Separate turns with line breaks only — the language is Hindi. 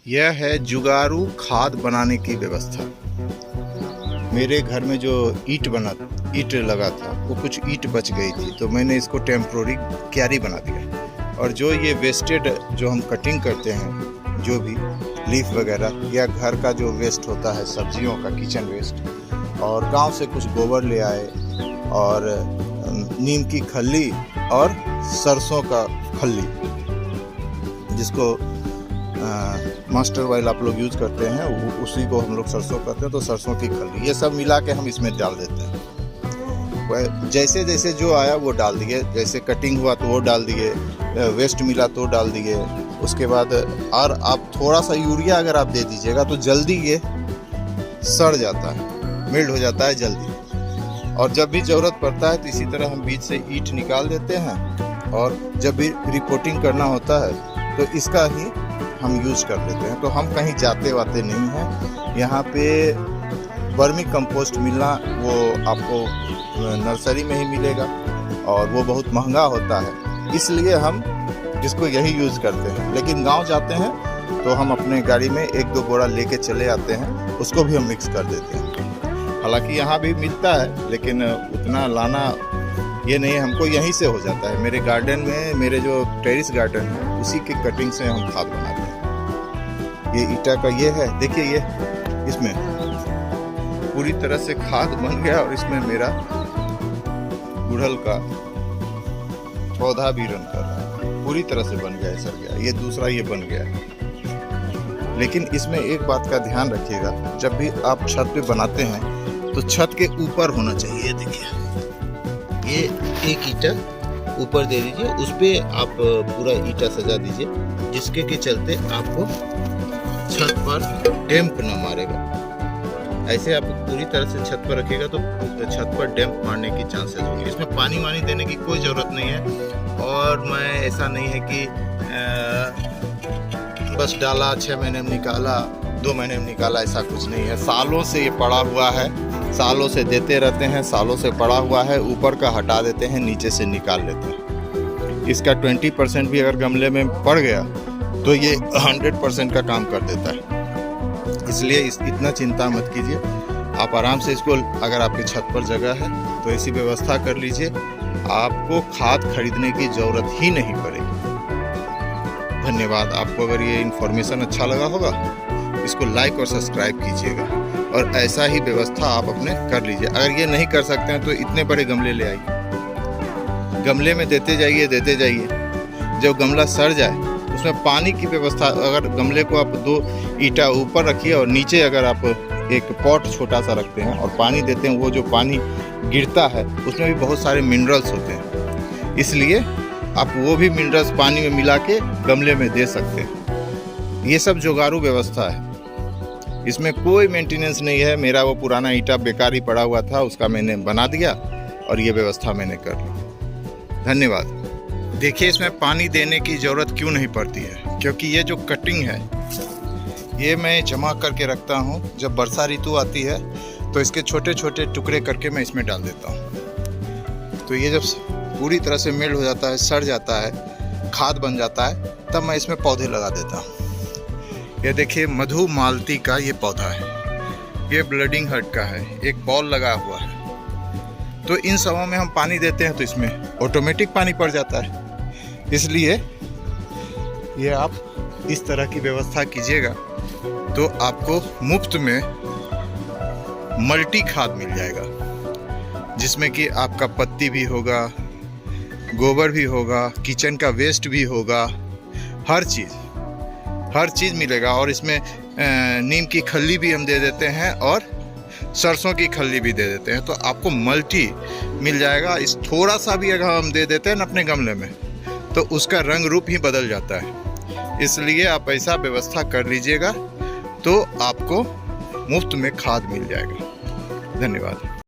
यह है जुगाड़ू खाद बनाने की व्यवस्था। मेरे घर में जो ईंट लगा था वो कुछ ईंट बच गई थी, तो मैंने इसको टेम्प्रोरी क्यारी बना दिया। और जो ये वेस्टेड जो हम कटिंग करते हैं, जो भी लीफ वगैरह या घर का जो वेस्ट होता है सब्जियों का, किचन वेस्ट, और गांव से कुछ गोबर ले आए और नीम की खल्ली और सरसों का खल्ली, जिसको मास्टर ऑयल आप लोग यूज करते हैं, उसी को हम लोग सरसों करते हैं, तो सरसों की खल्ली, ये सब मिला के हम इसमें डाल देते हैं। जैसे जैसे जो आया वो डाल दिए, जैसे कटिंग हुआ तो वो डाल दिए, वेस्ट मिला तो डाल दिए। उसके बाद और आप थोड़ा सा यूरिया अगर आप दे दीजिएगा तो जल्दी ये सड़ जाता है, मेल्ट हो जाता है जल्दी। और जब भी ज़रूरत पड़ता है तो इसी तरह हम बीच से ईंट निकाल देते हैं, और जब भी रिपोर्टिंग करना होता है तो इसका ही हम यूज़ कर लेते हैं। तो हम कहीं जाते वाते नहीं हैं। यहाँ पे वर्मी कंपोस्ट मिलना वो आपको नर्सरी में ही मिलेगा, और वो बहुत महंगा होता है, इसलिए हम इसको यही यूज़ करते हैं। लेकिन गांव जाते हैं तो हम अपने गाड़ी में 1-2 बोरा लेके चले आते हैं, उसको भी हम मिक्स कर देते हैं। हालांकि यहाँ भी मिलता है, लेकिन उतना लाना ये नहीं, हमको यहीं से हो जाता है। मेरे गार्डन में, मेरे जो टेरिस गार्डन है, उसी के कटिंग से हम खाद बनाते हैं। ये ईटा का ये है, देखिए ये इसमें पूरी तरह से खाद बन गया, और इसमें मेरा गुड़हल का पौधा भी रन कर रहा है, पूरी तरह से बन गया है, सर गया। ये दूसरा ये बन गया है। लेकिन इसमें एक बात का ध्यान रखिएगा, जब भी आप छत पे बनाते हैं तो छत के ऊपर होना चाहिए। देखिए ये एक ईंटा ऊपर दे दीजिए, उस पे आप पूरा ईंटा सजा दीजिए, जिसके के चलते आपको छत पर डैम्प न मारेगा। ऐसे आप पूरी तरह से छत पर रखिएगा तो छत पर डैम्प मारने की चांसेस होंगे। इसमें पानी वानी देने की कोई ज़रूरत नहीं है। और मैं ऐसा नहीं है कि बस डाला 6 महीने में निकाला, 2 महीने में निकाला, ऐसा कुछ नहीं है। सालों से ये पड़ा हुआ है, सालों से देते रहते हैं, सालों से पड़ा हुआ है। ऊपर का हटा देते हैं, नीचे से निकाल लेते हैं। इसका 20% भी अगर गमले में पड़ गया तो ये 100% का काम कर देता है। इसलिए इतना चिंता मत कीजिए, आप आराम से इसको, अगर आपकी छत पर जगह है तो ऐसी व्यवस्था कर लीजिए, आपको खाद खरीदने की ज़रूरत ही नहीं पड़ेगी। धन्यवाद। आपको अगर ये इन्फॉर्मेशन अच्छा लगा होगा, इसको लाइक और सब्सक्राइब कीजिएगा, और ऐसा ही व्यवस्था आप अपने कर लीजिए। अगर ये नहीं कर सकते हैं तो इतने बड़े गमले ले आइए, गमले में देते जाइए। जब गमला सड़ जाए उसमें पानी की व्यवस्था, अगर गमले को आप 2 ईंटा ऊपर रखिए और नीचे अगर आप एक पॉट छोटा सा रखते हैं और पानी देते हैं, वो जो पानी गिरता है उसमें भी बहुत सारे मिनरल्स होते हैं, इसलिए आप वो भी मिनरल्स पानी में मिला के गमले में दे सकते हैं। ये सब जुगाड़ू व्यवस्था है, इसमें कोई मेंटेनेंस नहीं है। मेरा वो पुराना ईंटा बेकार ही पड़ा हुआ था, उसका मैंने बना दिया और ये व्यवस्था मैंने कर ली। धन्यवाद। देखिए इसमें पानी देने की ज़रूरत क्यों नहीं पड़ती है, क्योंकि ये जो कटिंग है ये मैं जमा करके रखता हूँ। जब वर्षा ऋतु आती है तो इसके छोटे छोटे टुकड़े करके मैं इसमें डाल देता हूँ। तो ये जब पूरी तरह से मेल्ट हो जाता है, सड़ जाता है, खाद बन जाता है, तब मैं इसमें पौधे लगा देता हूँ। ये देखिए मधुमालती का ये पौधा है, ये ब्लीडिंग हार्ट का है, एक बॉल लगा हुआ है। तो इन सबों में हम पानी देते हैं तो इसमें ऑटोमेटिक पानी पड़ जाता है। इसलिए ये आप इस तरह की व्यवस्था कीजिएगा तो आपको मुफ्त में मल्टी खाद मिल जाएगा, जिसमें कि आपका पत्ती भी होगा, गोबर भी होगा, किचन का वेस्ट भी होगा, हर चीज़ मिलेगा। और इसमें नीम की खल्ली भी हम दे देते हैं और सरसों की खल्ली भी दे देते हैं, तो आपको मल्टी मिल जाएगा। इस थोड़ा सा भी अगर हम दे देते हैं ना अपने गमले में, तो उसका रंग रूप ही बदल जाता है। इसलिए आप ऐसा व्यवस्था कर लीजिएगा तो आपको मुफ्त में खाद मिल जाएगा। धन्यवाद।